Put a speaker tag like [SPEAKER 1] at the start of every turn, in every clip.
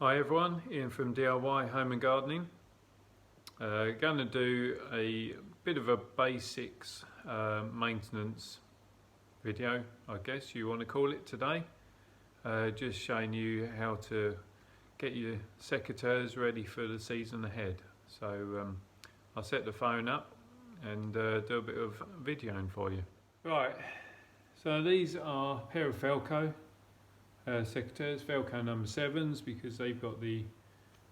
[SPEAKER 1] Hi everyone, Ian from DIY Home and Gardening. Going to do a bit of a basics maintenance video, I guess you want to call it today. Just showing you how to get your secateurs ready for the season ahead. So I'll set the phone up and do a bit of videoing for you. Right, so these are a pair of Felco secateurs, Felco number 7s, because they've got the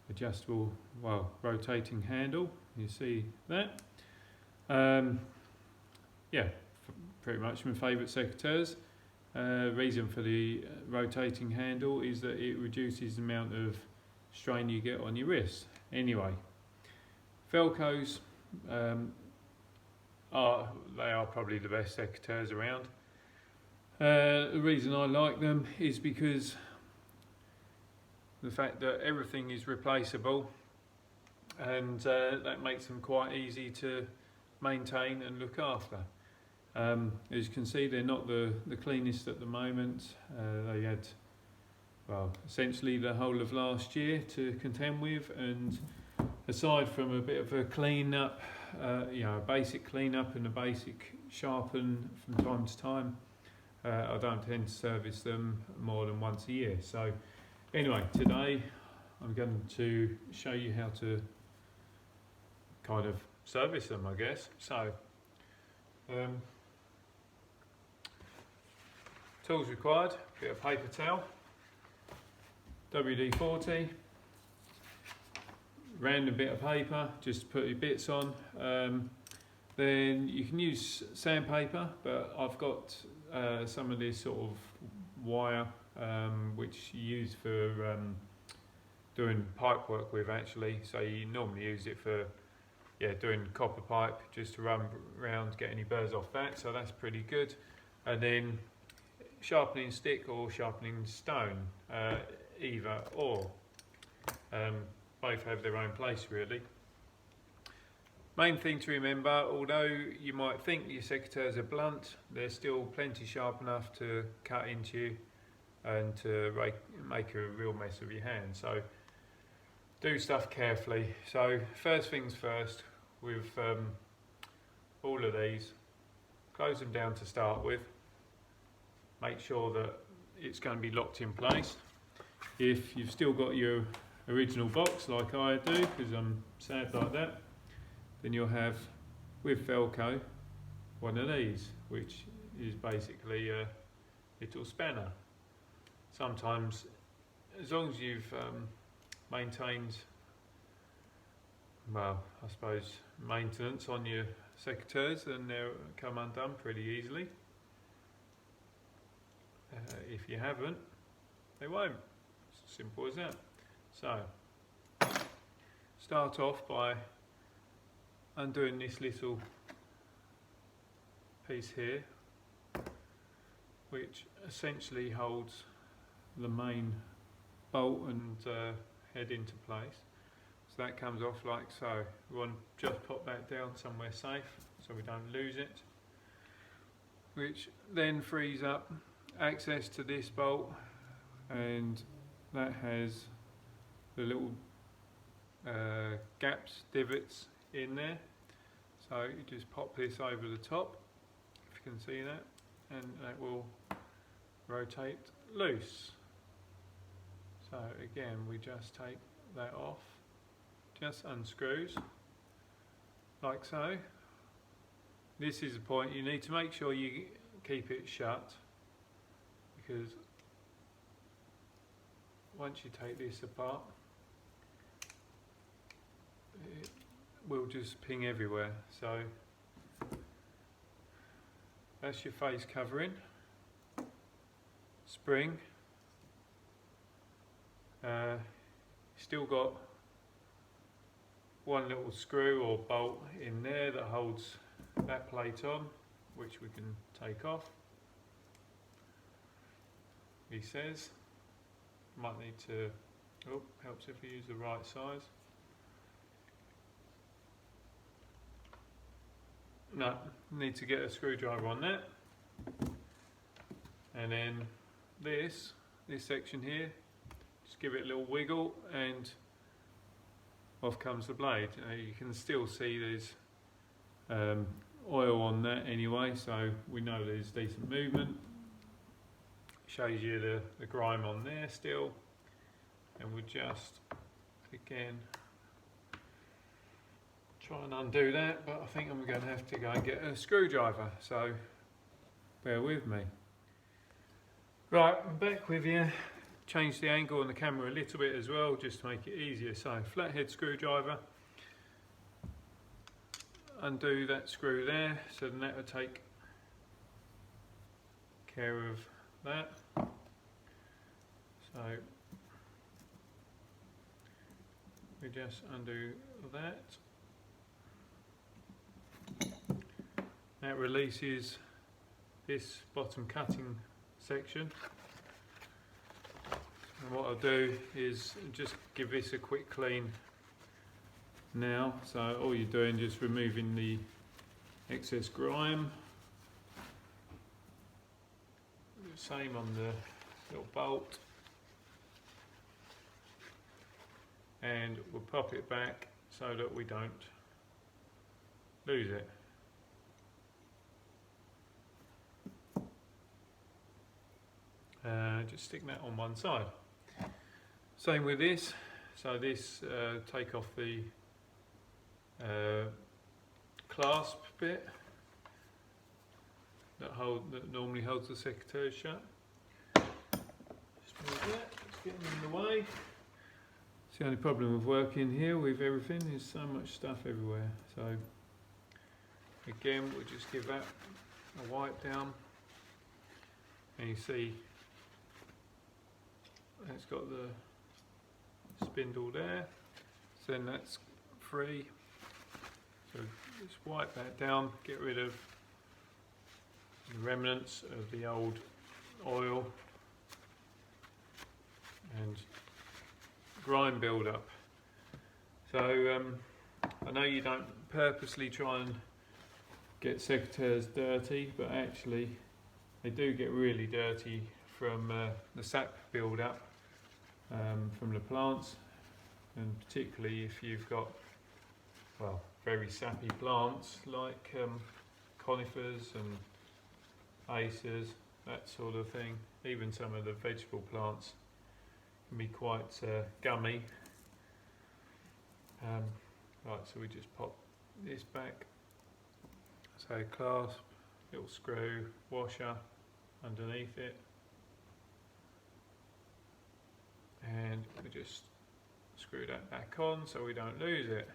[SPEAKER 1] adjustable, rotating handle. You see that? Yeah, pretty much my favourite secateurs. Reason for the rotating handle is that it reduces the amount of strain you get on your wrist. Anyway, Felcos are probably the best secateurs around. The reason I like them is because the fact that everything is replaceable, and that makes them quite easy to maintain and look after. As you can see, they're not the cleanest at the moment. They had, essentially the whole of last year to contend with, and aside from a bit of a clean up, a basic clean up and a basic sharpen from time to time, I don't tend to service them more than once a year. So anyway, today I'm going to show you how to kind of service them, I guess. So tools required: bit of paper towel, WD-40, random bit of paper just to put your bits on. Then you can use sandpaper, but I've got some of this sort of wire which you use for doing pipe work with, actually. So you normally use it for doing copper pipe, just to run around, get any burrs off that, so that's pretty good. And then sharpening stick or sharpening stone, either or. Both have their own place, really. Main thing to remember, although you might think your secateurs are blunt, they're still plenty sharp enough to cut into you and to make a real mess of your hand. So do stuff carefully. So first things first, with all of these, close them down to start with. Make sure that it's going to be locked in place. If you've still got your original box like I do, because I'm sad like that, then you'll have, with Felco, one of these, which is basically a little spanner. Sometimes, as long as you've maintained, I suppose, maintenance on your secateurs, then they'll come undone pretty easily. If you haven't, they won't. It's as simple as that. So, start off by undoing this little piece here, which essentially holds the main bolt and head into place. So that comes off like so. We want to just pop that down somewhere safe so we don't lose it, which then frees up access to this bolt, and that has the little gaps, divots in there. So you just pop this over the top, if you can see that, and that will rotate loose. So again, we just take that off, just unscrews like so. This is the point, you need to make sure you keep it shut, because once you take this apart, it will just ping everywhere. So that's your face covering. Spring. Still got one little screw or bolt in there that holds that plate on, which we can take off. He says, might need to, helps if you use the right size. No, need to get a screwdriver on that. And then this section here just give it a little wiggle and off comes the blade. You can still see there's oil on that anyway, so we know there's decent movement. Shows you the grime on there still, and we'll just again try and undo that, but I think I'm going to have to go and get a screwdriver, so bear with me. Right, I'm back with you. Change the angle on the camera a little bit as well, just to make it easier. So flathead screwdriver, undo that screw there, so then that will take care of that. So we just undo that. That releases this bottom cutting section. And what I'll do is just give this a quick clean now. So all you're doing is just removing the excess grime. Same on the little bolt. And we'll pop it back so that we don't lose it. Just stick that on one side. Same with this. So this, take off the clasp bit that normally holds the secateurs shut. Just move that. Let's get them in the way. It's the only problem with working here with everything is so much stuff everywhere. So again, we'll just give that a wipe down, and you see it's got the spindle there, so then that's free. So just wipe that down, get rid of the remnants of the old oil and grime build up. So I know you don't purposely try and get secateurs dirty, but actually they do get really dirty from the sap build up from the plants, and particularly if you've got, well, very sappy plants like conifers and acers, that sort of thing. Even some of the vegetable plants can be quite gummy. Right, so we just pop this back. So clasp, little screw, washer underneath it, and we just screw that back on so we don't lose it.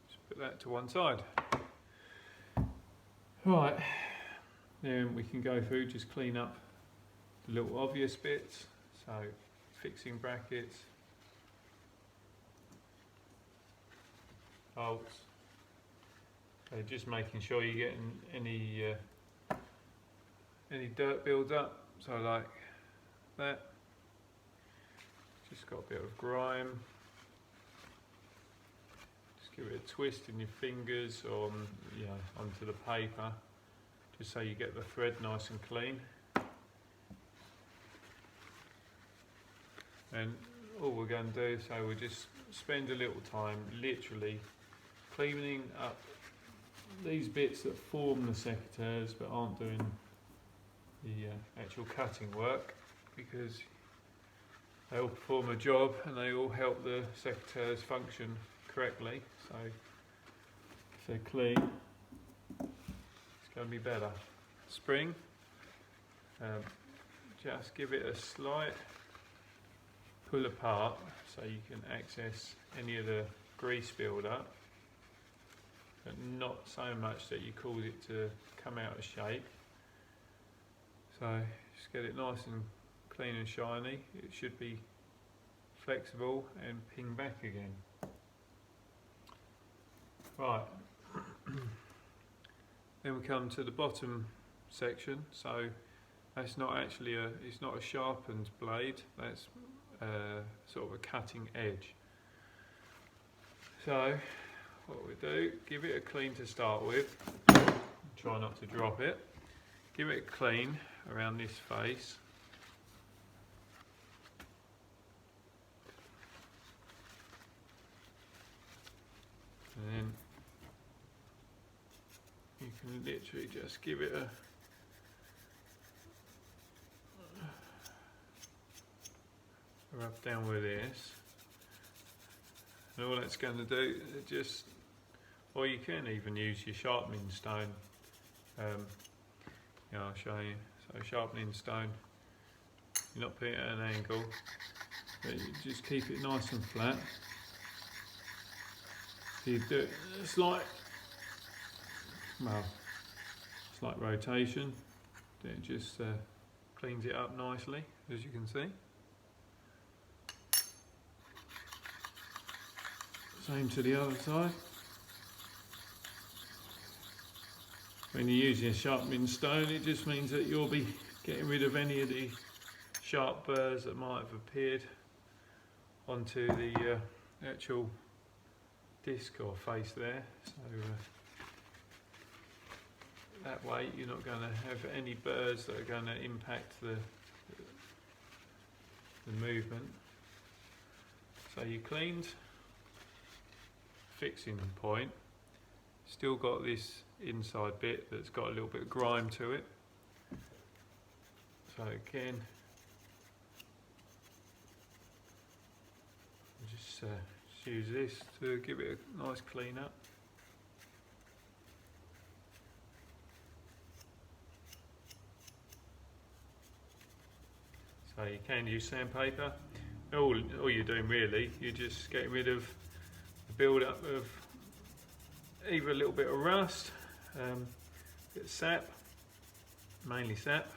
[SPEAKER 1] Just put that to one side. Right, then we can go through, just clean up the little obvious bits. So fixing brackets, bolts. So just making sure you're getting any dirt builds up. So like that. Just got a bit of grime. Just give it a twist in your fingers or onto the paper, just so you get the thread nice and clean. And all we're going to do, so we'll just spend a little time literally cleaning up these bits that form the secateurs but aren't doing the actual cutting work, because they all perform a job and they all help the secateurs function correctly. So if they're clean, it's going to be better. Spring, just give it a slight pull apart so you can access any of the grease build up, but not so much that you cause it to come out of shape. So just get it nice and clean and shiny. It should be flexible and ping back again. Right, then we come to the bottom section. So that's not actually it's not a sharpened blade, that's sort of a cutting edge. So what we do, give it a clean to start with, try not to drop it, give it a clean around this face, And then you can literally just give it a rub down with this, and all that's going to do is just, or you can even use your sharpening stone. Yeah, I'll show you. So sharpening stone, you're not putting it at an angle, but you just keep it nice and flat. So you do it, it's like, well, it's like rotation. It just cleans it up nicely, as you can see. Same to the other side. When you're using a sharpening stone, it just means that you'll be getting rid of any of the sharp burrs that might have appeared onto the actual disc or face there. So that way you're not going to have any burrs that are going to impact the movement. So you cleaned, fixing point, still got this inside bit that's got a little bit of grime to it. So again, just use this to give it a nice clean up. So you can use sandpaper. All you're doing really, you're just getting rid of the build up of either a little bit of rust, bit of sap, mainly sap,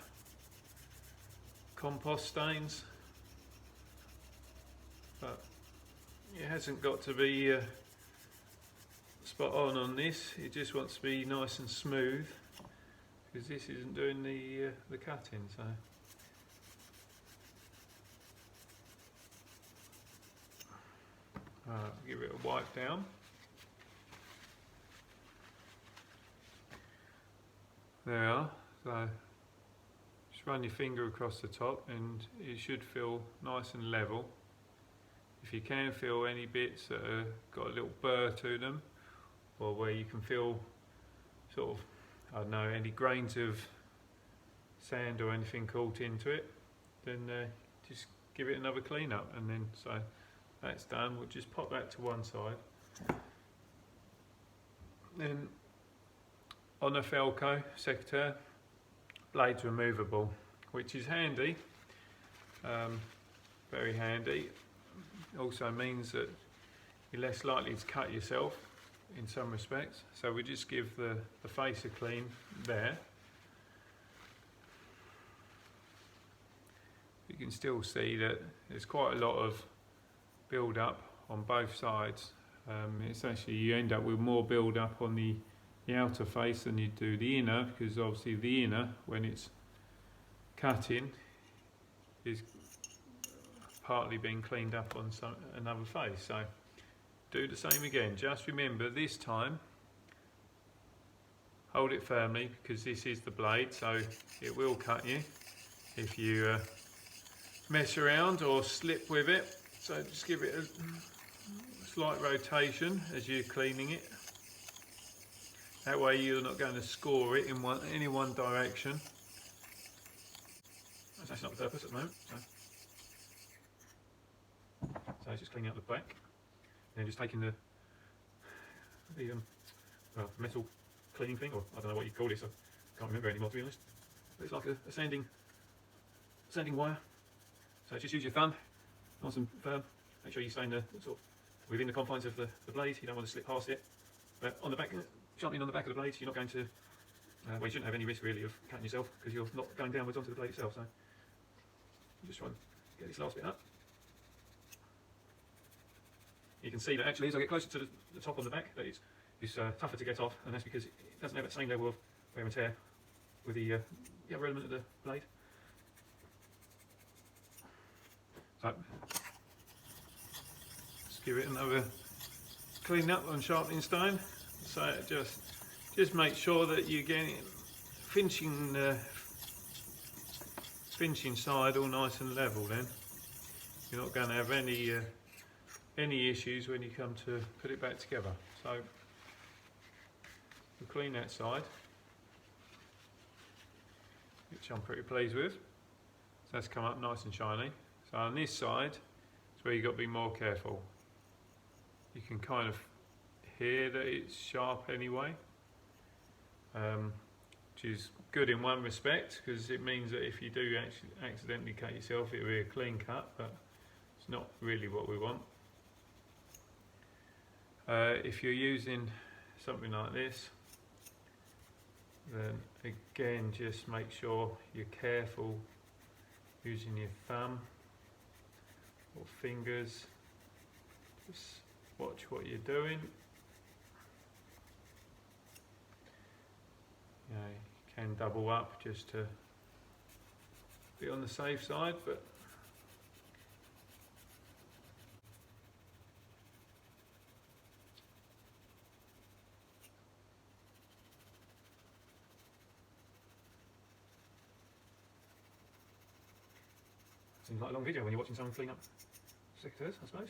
[SPEAKER 1] compost stains, but it hasn't got to be spot on this. It just wants to be nice and smooth, because this isn't doing the cutting. So give it a wipe down. There we are. So just run your finger across the top and it should feel nice and level. If you can feel any bits that have got a little burr to them, or where you can feel sort of, I don't know, any grains of sand or anything caught into it, then just give it another clean up. And then, so that's done, we'll just pop that to one side. Then on a Felco Secateur, blade's removable, which is handy, very handy. Also means that you're less likely to cut yourself in some respects. So we just give the face a clean there. You can still see that there's quite a lot of build up on both sides. It's actually, you end up with more build up on the outer face than you do the inner, because obviously the inner, when it's cutting, is partly being cleaned up on another face. So do the same again. Just remember, this time hold it firmly, because this is the blade, so it will cut you if you mess around or slip with it. So just give it a slight rotation as you're cleaning it. That way you're not going to score it in any one direction. That's actually not the purpose at the moment. So it's just cleaning up the back, and then just taking the metal cleaning thing, or I don't know what you call this, I can't remember anymore, to be honest. But it's like a sanding wire. So just use your thumb, nice and firm. Make sure you stay in the sort of within the confines of the blade. You don't want to slip past it. But on the back, sharpening on the back of the blade, you're not going to. Well, you shouldn't have any risk really of cutting yourself, because you're not going downwards onto the blade itself. So just try and get this last bit up. You can see that actually as I get closer to the top on the back, that it's tougher to get off, and that's because it doesn't have that same level of wear and tear with the other element of the blade. So just give it another clean up on sharpening stone. So just make sure that you're getting finishing side all nice and level. Then you're not going to have any any issues when you come to put it back together. So we'll clean that side, which I'm pretty pleased with. So that's come up nice and shiny. So on this side is where you've got to be more careful. You can kind of hear that it's sharp anyway, which is good in one respect, because it means that if you do actually accidentally cut yourself, it'll be a clean cut, but it's not really what we want. If you're using something like this, then again just make sure you're careful using your thumb or fingers. Just watch what you're doing. You can double up just to be on the safe side, but seems like a long video when you're watching someone clean up secateurs, I suppose.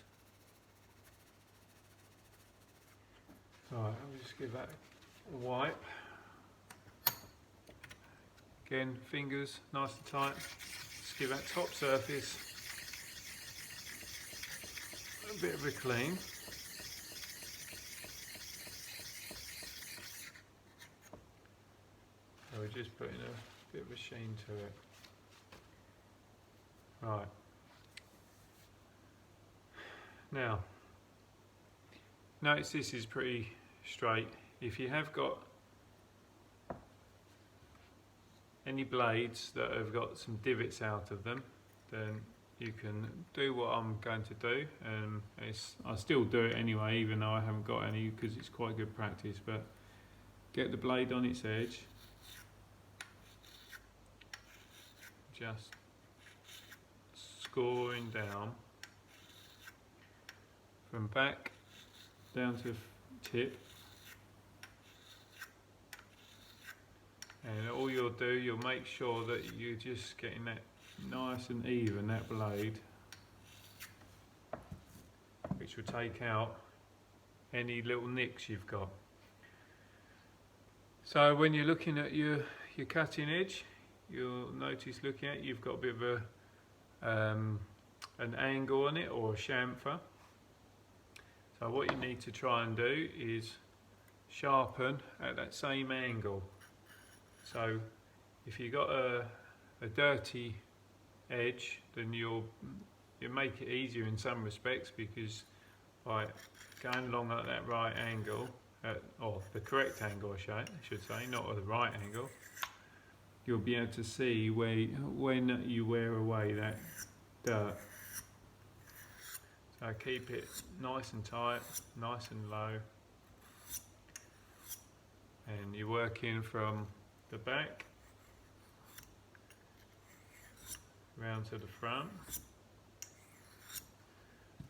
[SPEAKER 1] Alright, I'll just give that a wipe. Again, fingers nice and tight. Just give that top surface a bit of a clean. So we're just putting a bit of a sheen to it. Right. Now, notice this is pretty straight. If you have got any blades that have got some divots out of them, then you can do what I'm going to do, and I still do it anyway, even though I haven't got any, because it's quite good practice. But get the blade on its edge, just scoring down from back down to tip, and all you'll do, you'll make sure that you're just getting that nice and even, that blade, which will take out any little nicks you've got. So when you're looking at your cutting edge, you'll notice looking at, you've got a bit of a an angle on it, or a chamfer. So what you need to try and do is sharpen at that same angle. So if you've got a dirty edge, then you'll make it easier in some respects, because by going along at that right angle, or the correct angle I should say, not at the right angle, you'll be able to see when you wear away that dirt. So keep it nice and tight, nice and low, and you're working from the back round to the front.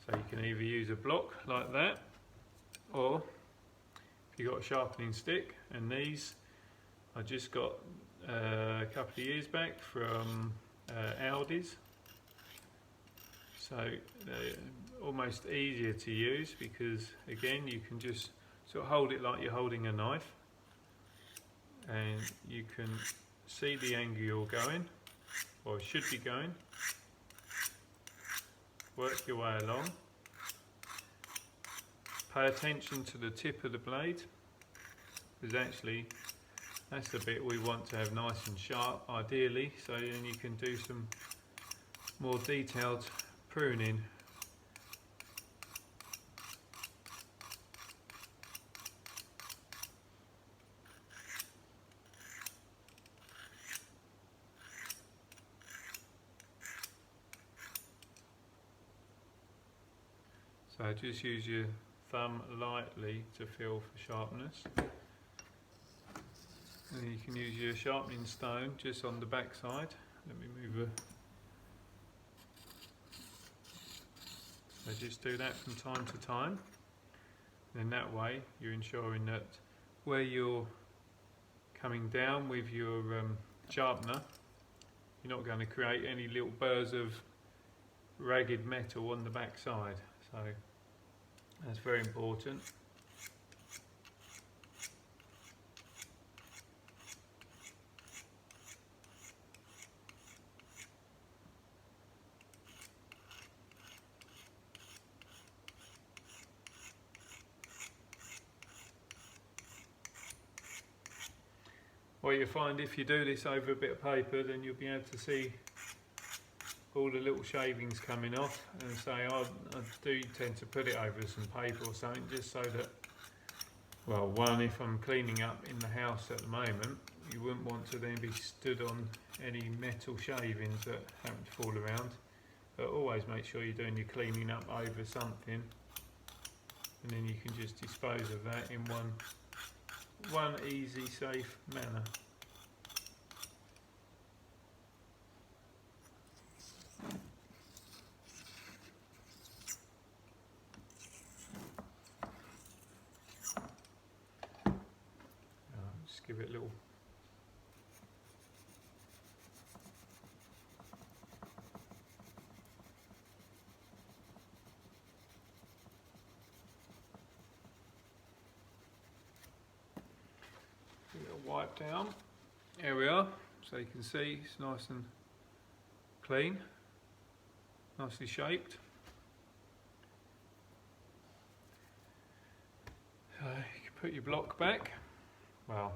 [SPEAKER 1] So you can either use a block like that, or if you've got a sharpening stick, and these I just got a couple of years back from Aldi's. So they're almost easier to use, because again you can just sort of hold it like you're holding a knife, and you can see the angle you're going, or should be going. Work your way along. Pay attention to the tip of the blade, because actually that's the bit we want to have nice and sharp, ideally, so then you can do some more detailed pruning. So just use your thumb lightly to feel for sharpness. And you can use your sharpening stone just on the back side. Let me move So just do that from time to time. And that way you're ensuring that where you're coming down with your sharpener, you're not going to create any little burrs of ragged metal on the back side. So That's very important. What you find if you do this over a bit of paper, then you'll be able to see all the little shavings coming off. And say I do tend to put it over some paper or something, just so that, well, one, if I'm cleaning up in the house at the moment, you wouldn't want to then be stood on any metal shavings that happen to fall around. But always make sure you're doing your cleaning up over something, and then you can just dispose of that in one easy, safe manner. Just give it a little. Wipe down. There we are. So you can see it's nice and clean, nicely shaped. So you can put your block back. Well,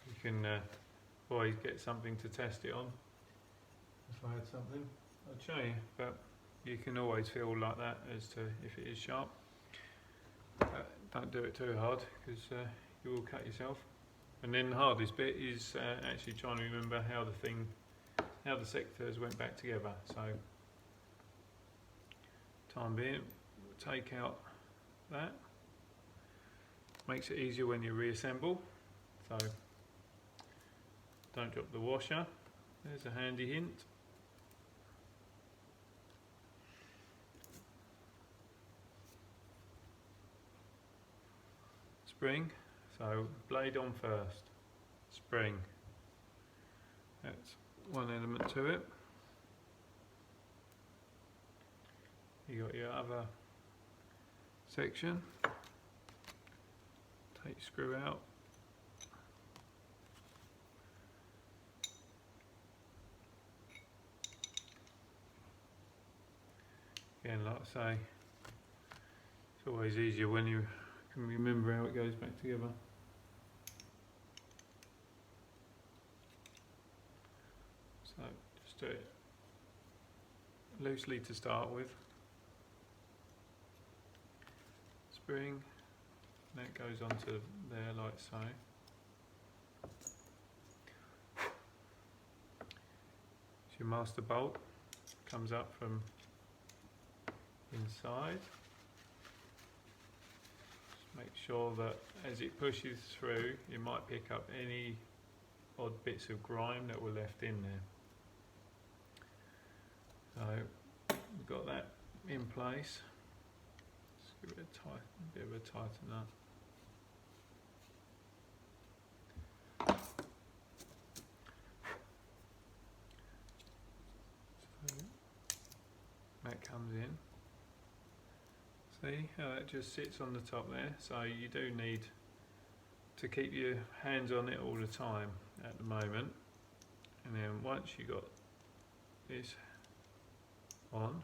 [SPEAKER 1] you can always get something to test it on. If I had something, I'd show you, but you can always feel like that as to if it is sharp. Don't do it too hard, because you will cut yourself. And then the hardest bit is actually trying to remember how the secateurs went back together. So, time being, we'll take out that. Makes it easier when you reassemble. So, don't drop the washer. There's a handy hint. Spring, so blade on first, spring, that's one element to it. You got your other section, take your screw out, again, like I say, it's always easier when you can remember how it goes back together. So just do it loosely to start with. Spring, and that goes onto there like so. So your master bolt comes up from inside. Make sure that as it pushes through, you might pick up any odd bits of grime that were left in there. So we've got that in place. Just give it a bit of a tighten up. So that comes in. See how that just sits on the top there? So you do need to keep your hands on it all the time at the moment. And then once you got this on,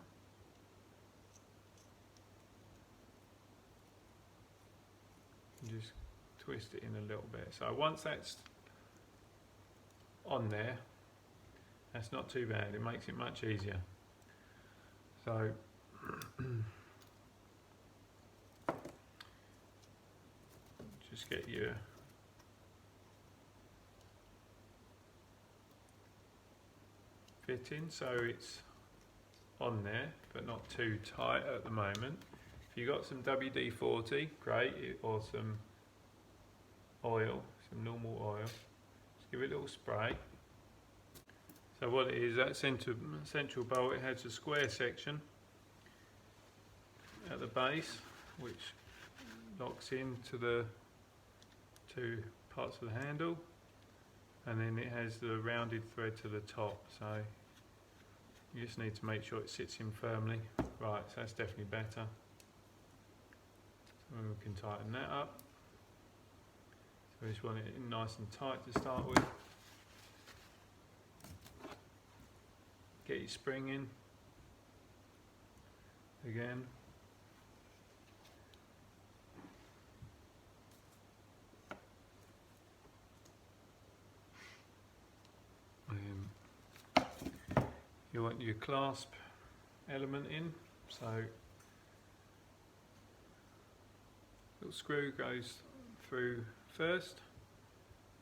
[SPEAKER 1] you just twist it in a little bit. So once that's on there, that's not too bad. It makes it much easier. So just get your fitting so it's on there but not too tight at the moment. If you've got some WD-40, great, or some oil, some normal oil, just give it a little spray. So what it is, that central bolt, it has a square section at the base which locks into the two parts of the handle, and then it has the rounded thread to the top. So You just need to make sure it sits in firmly. Right, so that's definitely better. So we can tighten that up. So we just want it in nice and tight to start with. Get your spring in again. You want your clasp element in, so little screw goes through first,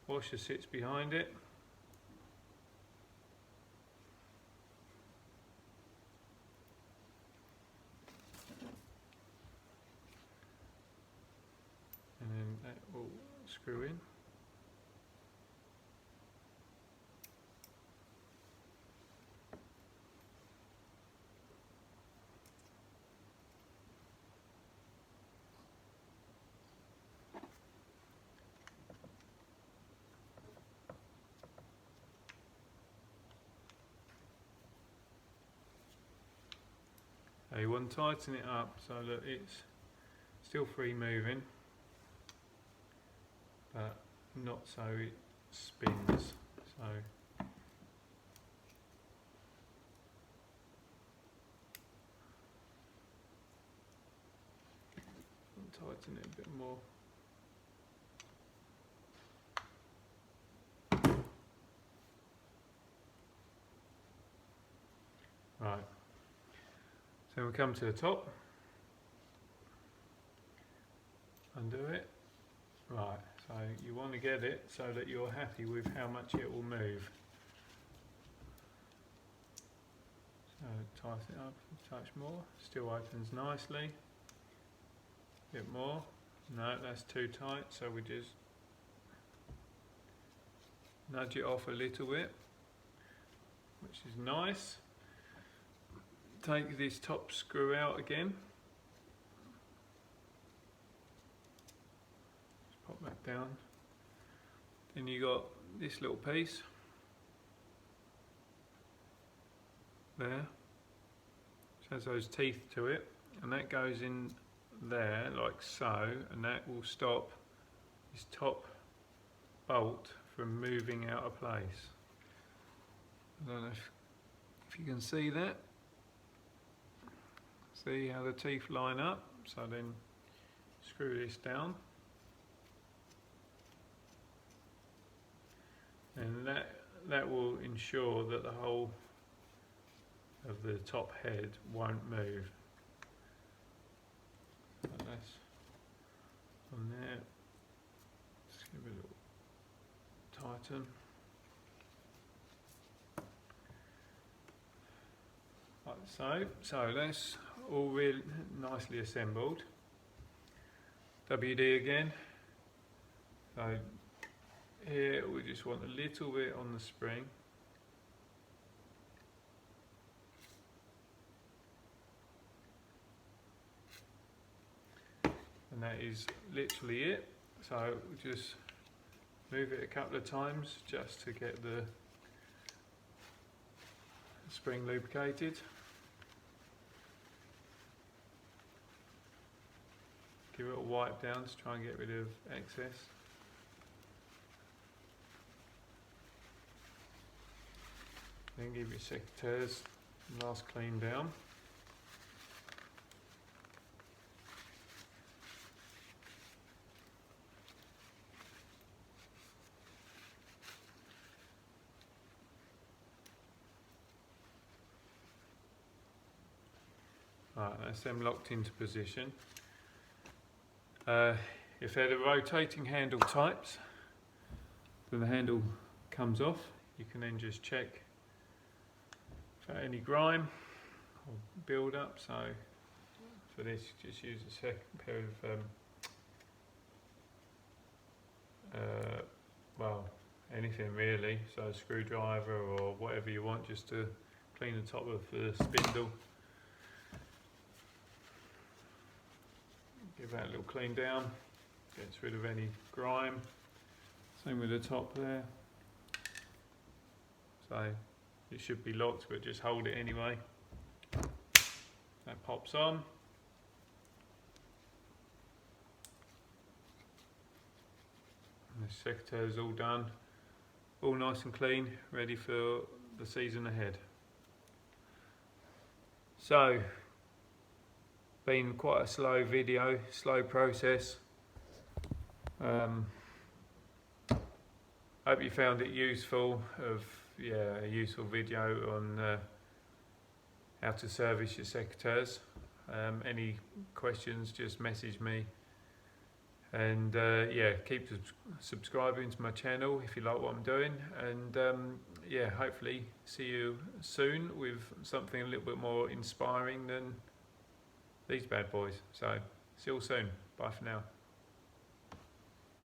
[SPEAKER 1] washer sits behind it, and then that will screw in. You want to tighten it up so that it's still free moving, but not so it spins. So tighten it a bit more. Right. So we come to the top, undo it, right, so you want to get it so that you're happy with how much it will move. So tighten it up a touch more, still opens nicely, a bit more, no that's too tight, so we just nudge it off a little bit, which is nice. Take this top screw out again. Just pop that down. Then you got this little piece there, which has those teeth to it, and that goes in there like so, and that will stop this top bolt from moving out of place. I don't know if you can see that. See how the teeth line up, so then screw this down, and that will ensure that the whole of the top head won't move. So that's on there. Just give it a little tighten. Like so that's all really nicely assembled. WD again. So here we just want a little bit on the spring. And that is literally it. So we just move it a couple of times just to get the spring lubricated. Give it a wipe down to try and get rid of excess. Then give your secateurs a last clean down. Right, that's them locked into position. If they're the rotating handle types, then the handle comes off. You can then just check for any grime or build up. So for this, just use a second pair of well, anything really. So a screwdriver or whatever you want, just to clean the top of the spindle. Give that a little clean down, gets rid of any grime. Same with the top there. So It should be locked, but just hold it anyway. That pops on. And the secateurs is all done, all nice and clean, ready for the season ahead. So, been quite a slow video, slow process. Hope you found it useful. A useful video on how to service your secateurs. Any questions, just message me. And keep subscribing to my channel if you like what I'm doing. And hopefully see you soon with something a little bit more inspiring than these bad boys. So see you all soon. Bye for now.